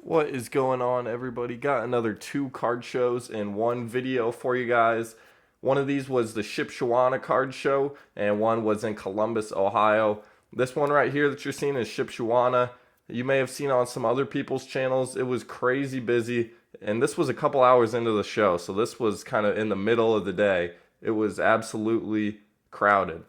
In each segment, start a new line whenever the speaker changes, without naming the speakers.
What is going on, everybody? Got another 2 card shows in one video for you guys. One of these was the Shipshewana card show, and one was in Columbus, Ohio. This one right here that you're seeing is Shipshewana. You may have seen it on some other people's channels. It was crazy busy, and this was a couple hours into the show, so this was kind of in the middle of the day. It was absolutely crowded.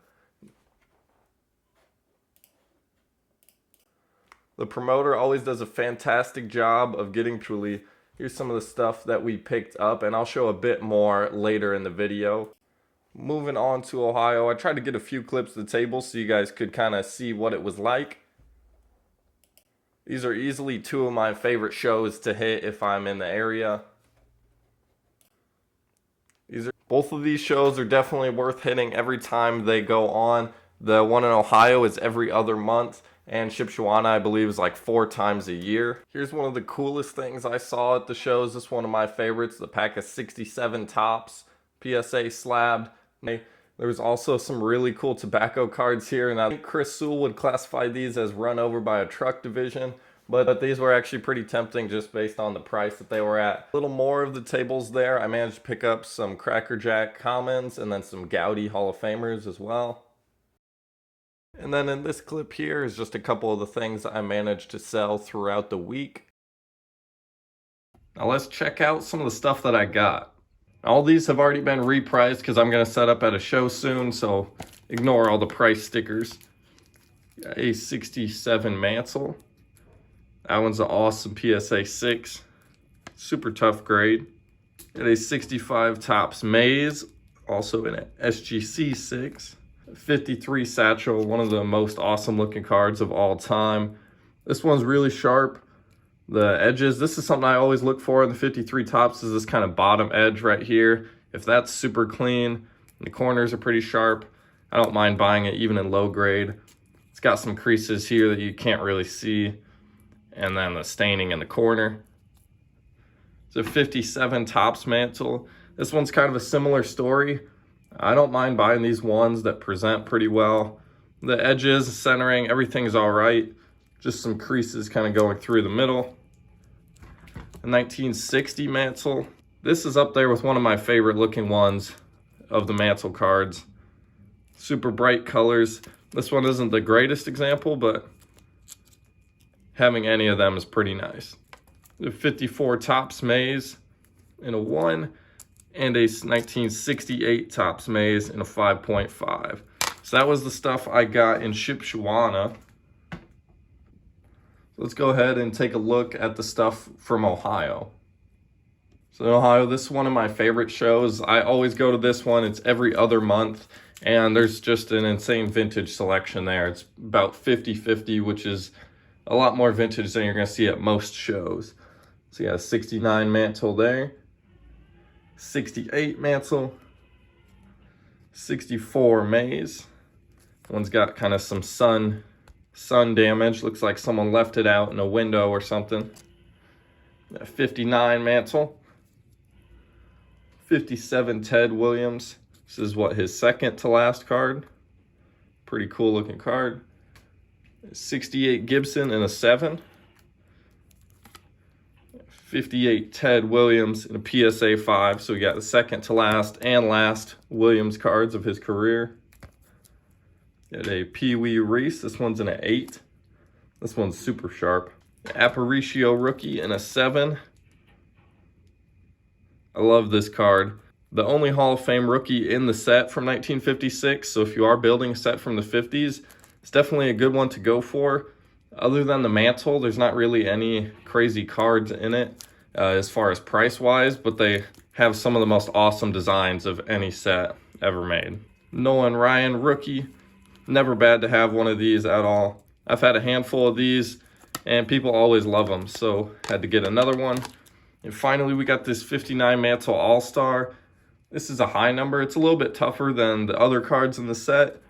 The promoter always does a fantastic job of getting truly. Here's some of the stuff that we picked up, and I'll show a bit more later in the video. Moving on to Ohio, I tried to get a few clips of the table so you guys could kind of see what it was like. These are easily 2 of my favorite shows to hit if I'm in the area. Both of these shows are definitely worth hitting every time they go on. The one in Ohio is every other month, and Shipshewana, I believe, is like 4 times a year. Here's one of the coolest things I saw at the shows. This is one of my favorites, the pack of 67 tops, PSA slabbed. There's also some really cool tobacco cards here, and I think Chris Sewell would classify these as run over by a truck division, but these were actually pretty tempting just based on the price that they were at. A little more of the tables there. I managed to pick up some Cracker Jack Commons and then some Gaudy Hall of Famers as well. And then in this clip here is just a couple of the things I managed to sell throughout the week. Now let's check out some of the stuff that I got. All these have already been repriced because I'm going to set up at a show soon, so ignore all the price stickers. Got a 67 Mansell. That one's an awesome PSA 6. Super tough grade. Got a 65 Topps Maze, also in an SGC 6. 53 Satchel, one of the most awesome looking cards of all time. This one's really sharp. The edges, this is something I always look for in the 53 Topps, is this kind of bottom edge right here. If that's super clean, the corners are pretty sharp, I don't mind buying it even in low grade. It's got some creases here that you can't really see, and then the staining in the corner. It's a 57 Topps Mantle. This one's kind of a similar story. I don't mind buying these ones that present pretty well. The edges, centering, everything's all right. Just some creases kind of going through the middle. The 1960 Mansell. This is up there with one of my favorite looking ones of the Mansell cards. Super bright colors. This one isn't the greatest example, but having any of them is pretty nice. The 54 Topps Maze in a 1. And a 1968 Topps Maze in a 5.5. So that was the stuff I got in Shipshewana. So let's go ahead and take a look at the stuff from Ohio. So in Ohio, this is one of my favorite shows. I always go to this one. It's every other month, and there's just an insane vintage selection there. It's about 50-50, which is a lot more vintage than you're going to see at most shows. So you got a 69 Mantle there. 68 Mansell, 64 Maze. One's got kind of some sun damage. Looks like someone left it out in a window or something. 59 Mansell, 57 Ted Williams. This is what, his second to last card. Pretty cool looking card. 68 Gibson in a 7. 58 Ted Williams in a PSA 5, so we got the second to last and last Williams cards of his career. Got a Pee Wee Reese, this one's in an 8. This one's super sharp. Aparicio rookie in a 7. I love this card. The only Hall of Fame rookie in the set from 1956, so if you are building a set from the 50s, it's definitely a good one to go for. Other than the Mantle, there's not really any crazy cards in it as far as price-wise, but they have some of the most awesome designs of any set ever made. Nolan Ryan rookie, never bad to have one of these at all. I've had a handful of these, and people always love them, so had to get another one. And finally, we got this 59 Mantle All-Star. This is a high number. It's a little bit tougher than the other cards in the set,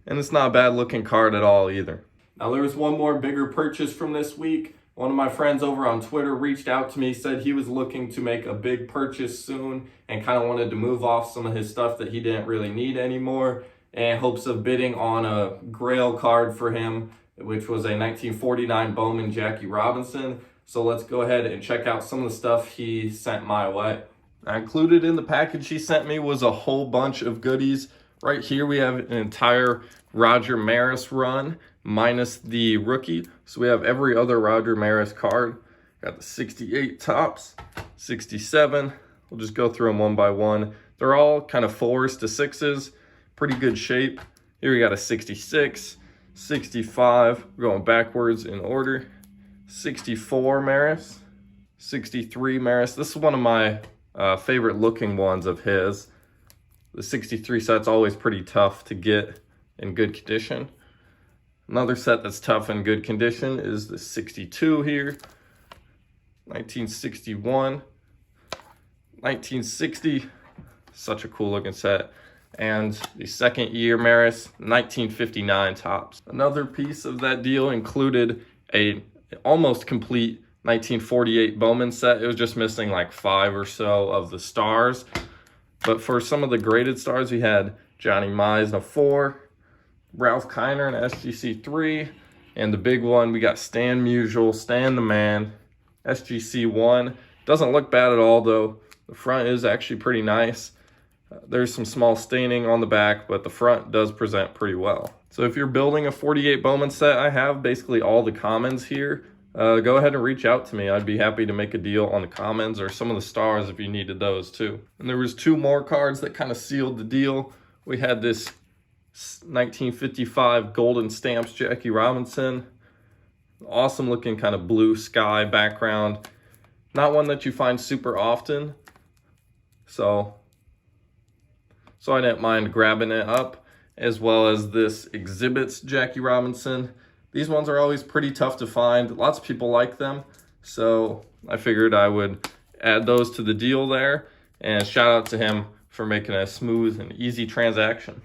and it's not a bad-looking card at all either. Now there was one more bigger purchase from this week. One of my friends over on Twitter reached out to me, said he was looking to make a big purchase soon and kind of wanted to move off some of his stuff that he didn't really need anymore, in hopes of bidding on a Grail card for him, which was a 1949 Bowman Jackie Robinson. So let's go ahead and check out some of the stuff he sent my way. Included in the package he sent me was a whole bunch of goodies. Right here we have an entire Roger Maris run minus the rookie. So we have every other Roger Maris card. Got the 68 tops, 67. We'll just go through them one by one. They're all kind of 4s to 6s, pretty good shape. Here we got a 66, 65, we're going backwards in order. 64 Maris, 63 Maris. This is one of my favorite looking ones of his. The 63 set's always pretty tough to get in good condition. Another set that's tough in good condition is the 62 here. 1961, 1960, such a cool looking set. And the second year Maris, 1959 tops. Another piece of that deal included a almost complete 1948 Bowman set. It was just missing like 5 or so of the stars. But for some of the graded stars, we had Johnny Mize in a 4, Ralph Kiner in SGC 3, and the big one, we got Stan Musial, Stan the Man, SGC 1. Doesn't look bad at all though. The front is actually pretty nice. There's some small staining on the back, but the front does present pretty well. So if you're building a 48 Bowman set, I have basically all the commons here. Go ahead and reach out to me. I'd be happy to make a deal on the commons or some of the stars if you needed those too. And there was 2 more cards that kind of sealed the deal. We had this 1955 Golden Stamps Jackie Robinson. Awesome looking kind of blue sky background. Not one that you find super often. So I didn't mind grabbing it up, as well as this Exhibits Jackie Robinson. These ones are always pretty tough to find. Lots of people like them, so I figured I would add those to the deal there. And shout out to him for making a smooth and easy transaction.